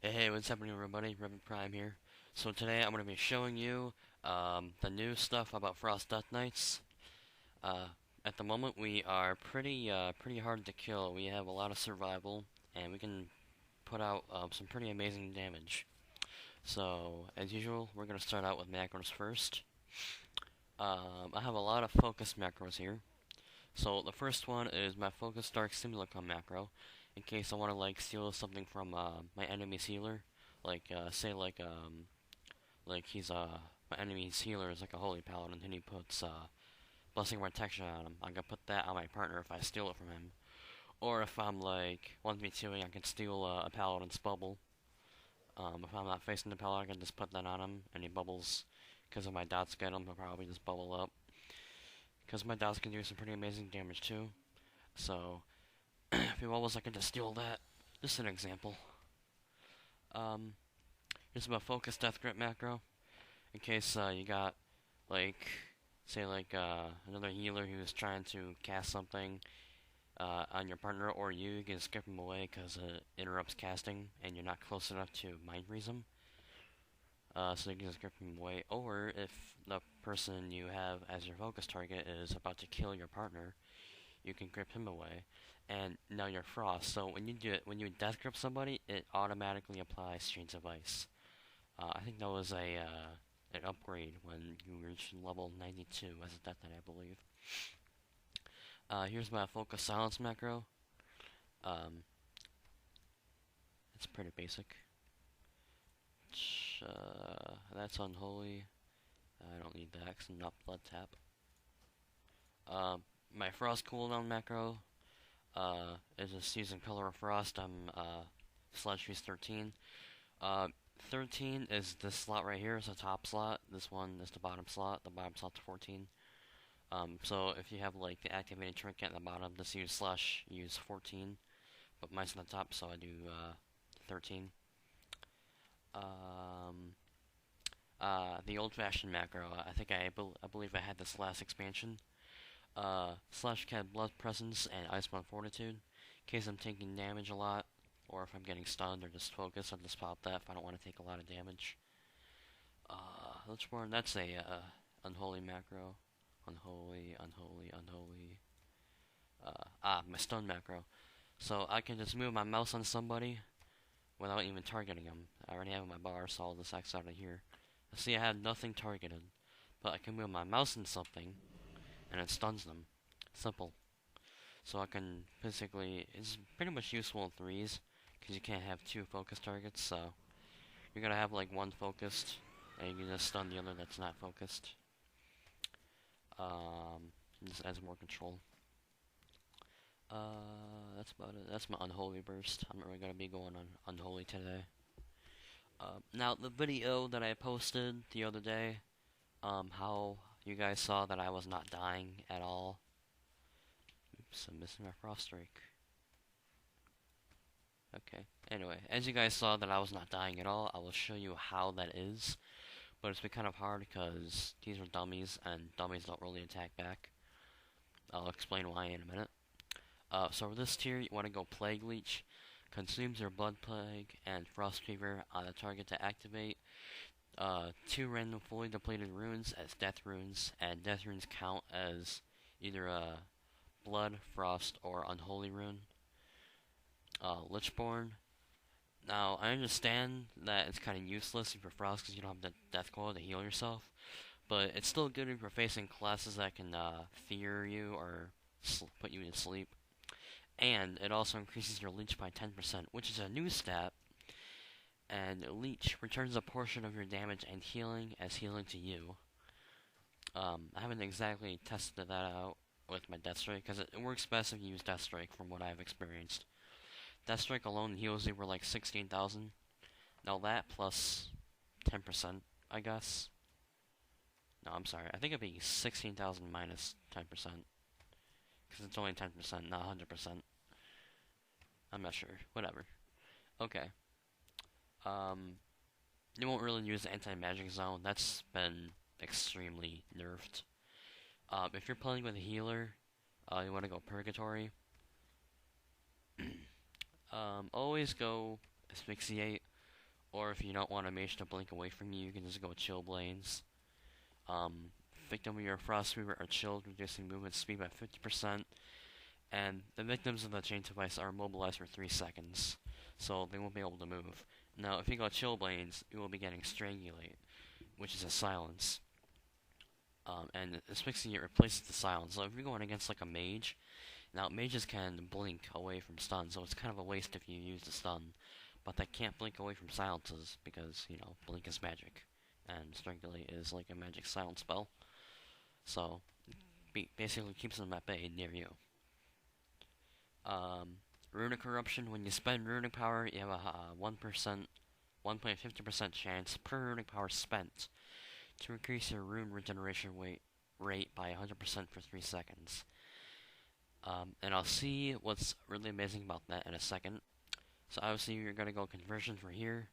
Hey, what's happening everybody? Reverend Prime here. So today I'm going to be showing you the new stuff about Frost Death Knights. Uh, at the moment we are pretty hard to kill. We have a lot of survival and we can put out some pretty amazing damage. So as usual, we're going to start out with macros first. I have a lot of focus macros here. So the first one is my Focus Dark Simulacrum macro, in case I want to like steal something from my enemy's healer, like say like he's my enemy's healer is like a holy paladin, and he puts blessing protection on him. I can put that on my partner if I steal it from him, or if I'm like 1v2ing, I can steal a paladin's bubble. If I'm not facing the paladin, I can just put that on him, and he bubbles. Because of my dots get him, he'll probably just bubble up. Because my dots can do some pretty amazing damage too. So if he bubbles, I can just steal that. Just an example. Um, here's my focus death grip macro. In case you got like say like another healer who's trying to cast something on your partner or you can skip him away because it interrupts casting and you're not close enough to mind freeze him. So you can just skip him away. Or if the person you have as your focus target is about to kill your partner, you can grip him away. And now you're frost. So when you do it, when you death grip somebody, it automatically applies Chains of Ice. I think that was a an upgrade when you reach level 92 as a death knight, I believe. Here's my focus silence macro. Um, it's pretty basic. That's unholy. I don't need that because I'm not blood tap. My frost cooldown macro is a season color of frost. I'm Sledge 13. Uh, 13 is this slot right here is the top slot. This one is the bottom slot. The bottom slot's 14. So if you have like the activated trinket at the bottom, just use slash use 14. But mine's on the top, so I do 13. Um, the old-fashioned macro. I believe I had this last expansion. Slash cat blood presence and Icebound Fortitude. In case I'm taking damage a lot, or if I'm getting stunned or just focused, I'll just pop that if I don't want to take a lot of damage. Lichborn, that's a unholy macro. Unholy, unholy, unholy. My stun macro. So I can just move my mouse on somebody without even targeting them. I already have my bar, so I'll just X out of here. See, I have nothing targeted, but I can move my mouse on something, and it stuns them. Simple. So I can basically, it's pretty much useful in threes, because you can't have two focus targets, so you're gonna have like one focused, and you can just stun the other that's not focused. Just adds more control. That's about it. That's my unholy burst. I'm not really gonna be going on unholy today. Now the video that I posted the other day, how you guys saw that I was not dying at all. Oops, I'm missing my frost strike. Okay. Anyway, as you guys saw that I was not dying at all, I will show you how that is. But it's been kind of hard because these are dummies, and dummies don't really attack back. I'll explain why in a minute. So for this tier, you want to go Plague Leech. Consumes your Blood Plague and Frost Fever on the target to activate. Two random fully depleted runes as Death Runes, and Death Runes count as either a Blood, Frost, or Unholy Rune. Lichborn. Now, I understand that it's kind of useless if you're Frost because you don't have the Death Coil to heal yourself, but it's still good if you're facing classes that can fear you or put you to sleep. And it also increases your leech by 10%, which is a new stat. And leech returns a portion of your damage and healing as healing to you. I haven't exactly tested that out with my Death Strike, because it works best if you use Death Strike from what I've experienced. Death Strike alone heals you for like 16,000. Now that plus 10%, I guess. No, I'm sorry. I think it'd be 16,000 minus 10%. Because it's only 10%, not 100%. I'm not sure. Whatever. Okay. You won't really use the anti-magic zone. That's been extremely nerfed. If you're playing with a healer, you want to go Purgatory. Always go Asphyxiate. Or if you don't want a mage to blink away from you, you can just go Chill Blades. Victim of your Frost Weaver are chilled, reducing movement speed by 50%, and the victims of the chain device are immobilized for 3 seconds, so they won't be able to move. Now, if you go Chill Blades, you will be getting Strangulate, which is a silence. And Asphyxiate replaces the silence. So if you're going against like a mage, now mages can blink away from stun, so it's kind of a waste if you use the stun. But they can't blink away from silences because, you know, blink is magic, and Strangulate is like a magic silence spell. So basically keeps them at bay near you. Runic Corruption. When you spend Runic Power, you have a 1.50% chance per Runic Power spent to increase your rune regeneration rate by 100% for 3 seconds. And I'll see what's really amazing about that in a second. So obviously you're going to go Conversion for here.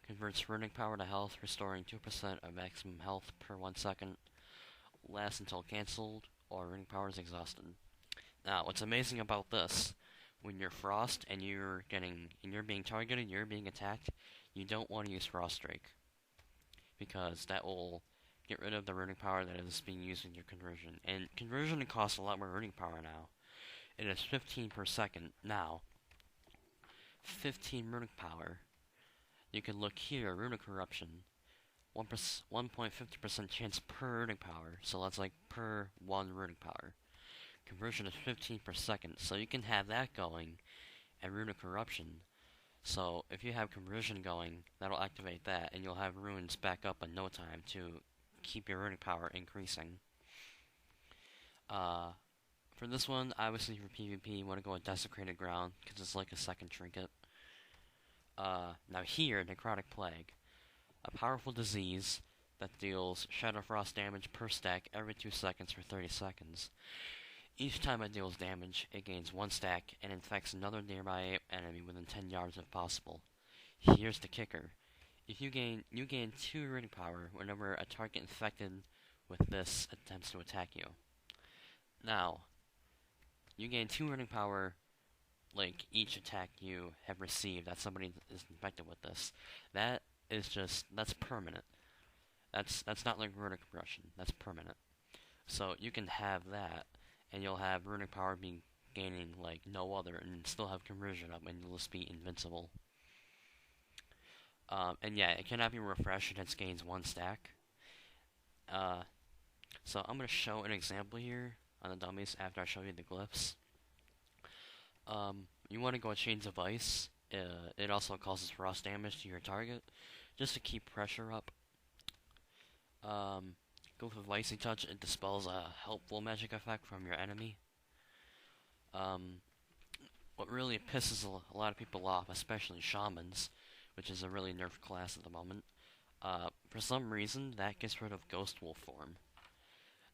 Converts Runic Power to health, restoring 2% of maximum health per 1 second. Lasts until cancelled, or Runic Power is exhausted. Now, what's amazing about this, when you're Frost and you're being targeted, you're being attacked, you don't want to use Frost Strike, because that will get rid of the Runic Power that is being used in your conversion. And conversion costs a lot more Runic Power now. It is 15 per second now. 15 Runic Power. You can look here, Runic Corruption. 1.50% chance per Runic Power, so that's like per 1 Runic Power. Conversion is 15 per second, so you can have that going, and Runic Corruption. So if you have Conversion going, that'll activate that, and you'll have runes back up in no time to keep your Runic Power increasing. For this one, obviously for PvP, you want to go with Desecrated Ground, because it's like a second trinket. Now here, Necrotic Plague. A powerful disease that deals Shadow Frost damage per stack every 2 seconds for 30 seconds. Each time it deals damage, it gains 1 stack and infects another nearby enemy within 10 yards if possible. Here's the kicker. If you gain 2 Runic Power whenever a target infected with this attempts to attack you. Now, you gain 2 Runic Power like each attack you have received that somebody is infected with this. That's permanent. That's not like Runic Corruption. That's permanent. So you can have that, and you'll have Runic Power be gaining like no other, and still have Conversion up, and you'll just be invincible. And yeah, it cannot be refreshed, and it gains 1 stack. So I'm gonna show an example here on the dummies after I show you the glyphs. You want to go Chains of Ice. It also causes frost damage to your target, just to keep pressure up. Glyph of Icy Touch, it dispels a helpful magic effect from your enemy. What really pisses a lot of people off, especially shamans, which is a really nerfed class at the moment, for some reason that gets rid of Ghost Wolf form.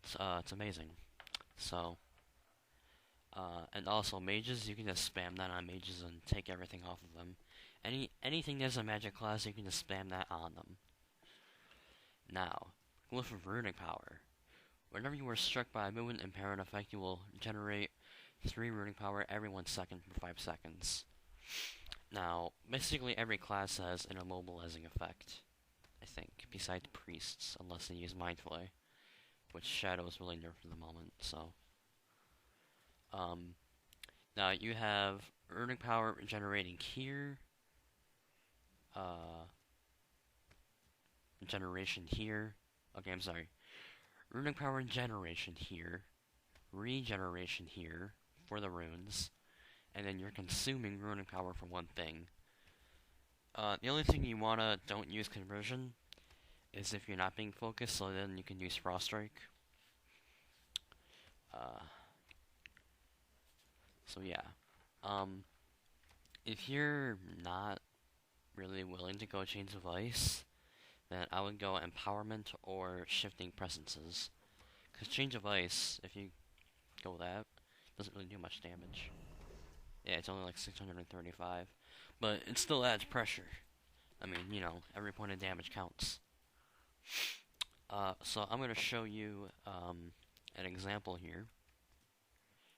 It's amazing. So, and also mages, you can just spam that on mages and take everything off of them. Anything that's a magic class, you can just spam that on them. Now, Glyph of Runic Power. Whenever you are struck by a movement impairment effect, you will generate 3 Runic Power every 1 second for 5 seconds. Now, basically every class has an immobilizing effect, I think, besides priests, unless they use Mind Flay, which Shadow is really nerfed at the moment, so. Now you have Runic Power generating here, generation here. Okay, I'm sorry. Runic Power generation here, regeneration here for the runes, and then you're consuming Runic Power for one thing. The only thing you wanna don't use Conversion is if you're not being focused, so then you can use Frost Strike. So yeah. If you're not really willing to go Chains of Ice, then I would go Empowerment or Shifting Presences. Because Chains of Ice, if you go that, doesn't really do much damage. Yeah, it's only like 635. But it still adds pressure. I mean, you know, every point of damage counts. So I'm going to show you an example here.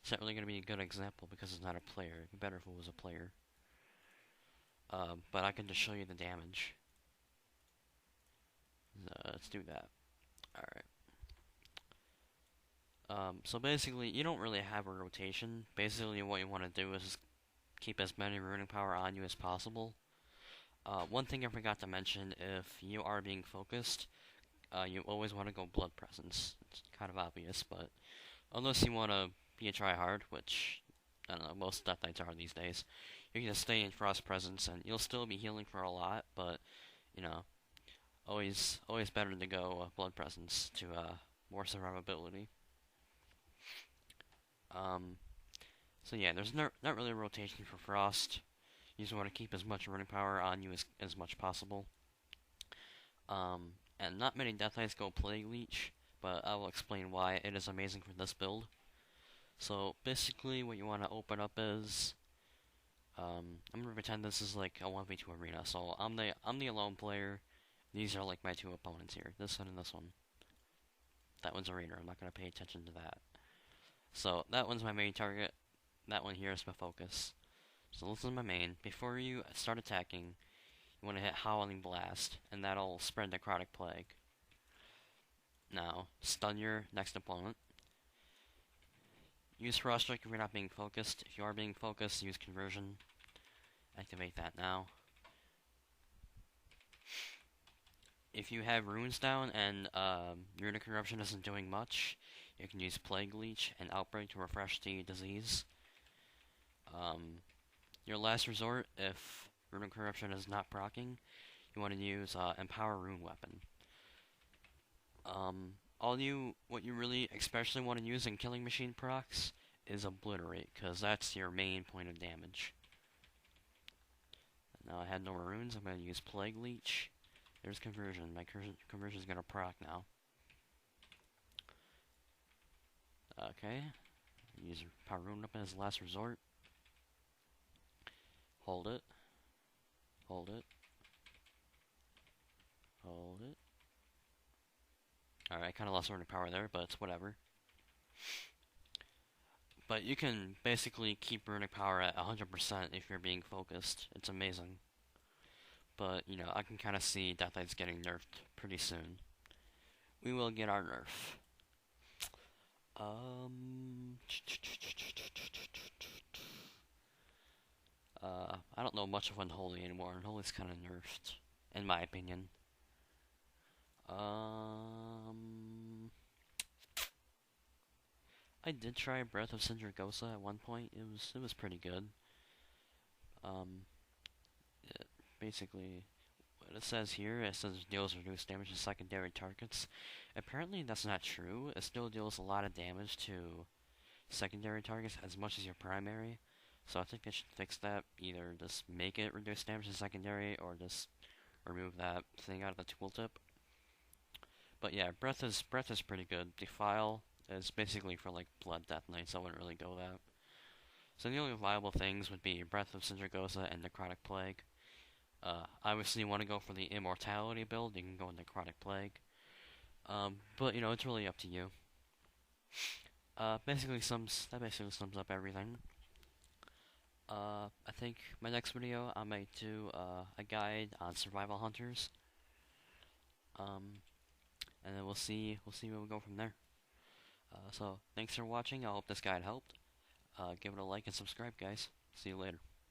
It's not really going to be a good example because it's not a player. It'd be better if it was a player. but I can just show you the damage. Let's do that. Alright. So basically, you don't really have a rotation. Basically, what you want to do is keep as many ruining power on you as possible. One thing I forgot to mention, if you are being focused, you always want to go Blood Presence. It's kind of obvious, but unless you want to be a tryhard, which, I don't know, most Death Knights are these days, you can just stay in Frost Presence, and you'll still be healing for a lot, but, you know, always better to go Blood Presence to more survivability. So yeah, there's not really a rotation for Frost. You just want to keep as much running power on you as much possible. And not many Death Knights go Plague Leech, but I will explain why it is amazing for this build. So basically, what you want to open up is, I'm gonna pretend this is like a 1v2 arena. So I'm the alone player. These are like my two opponents here, this one and this one. That one's arena. I'm not gonna pay attention to that. So that one's my main target. That one here is my focus. So this is my main. Before you start attacking, you want to hit Howling Blast, and that'll spread Necrotic Plague. Now, stun your next opponent. Use Frost Strike if you're not being focused. If you are being focused, use Conversion. Activate that now. If you have runes down and Runic Corruption isn't doing much, you can use Plague Leech and Outbreak to refresh the disease. Your last resort, if Runic Corruption is not proccing, you want to use Empower Rune Weapon. What you really especially want to use in Killing Machine procs is Obliterate, because that's your main point of damage. Now I had no more runes, I'm going to use Plague Leech. There's Conversion. My Conversion is going to proc now. Okay. Use Power Rune Weapon as last resort. Hold it. Hold it. Hold it. Alright, I kind of lost Runic power there, but it's whatever. But you can basically keep Runic power at 100% if you're being focused. It's amazing. But, you know, I can kind of see Death Knights getting nerfed pretty soon. We will get our nerf. I don't know much of Unholy anymore. Unholy's kind of nerfed, in my opinion. I did try Breath of Sindragosa at one point. It was pretty good. Basically, what it says here, it says deals reduced damage to secondary targets. Apparently that's not true. It still deals a lot of damage to secondary targets as much as your primary. So I think they should fix that. Either just make it reduce damage to secondary, or just remove that thing out of the tooltip. But yeah, Breath is pretty good. Defile is basically for like Blood Death Knights. I wouldn't really go that. So the only viable things would be Breath of Sindragosa and Necrotic Plague. Obviously you want to go for the Immortality build, you can go with Necrotic Plague. But you know, it's really up to you. That basically sums up everything. I think my next video I might do a guide on survival hunters. And then we'll see where we go from there. So thanks for watching. I hope this guide helped. Give it a like and subscribe, guys. See you later.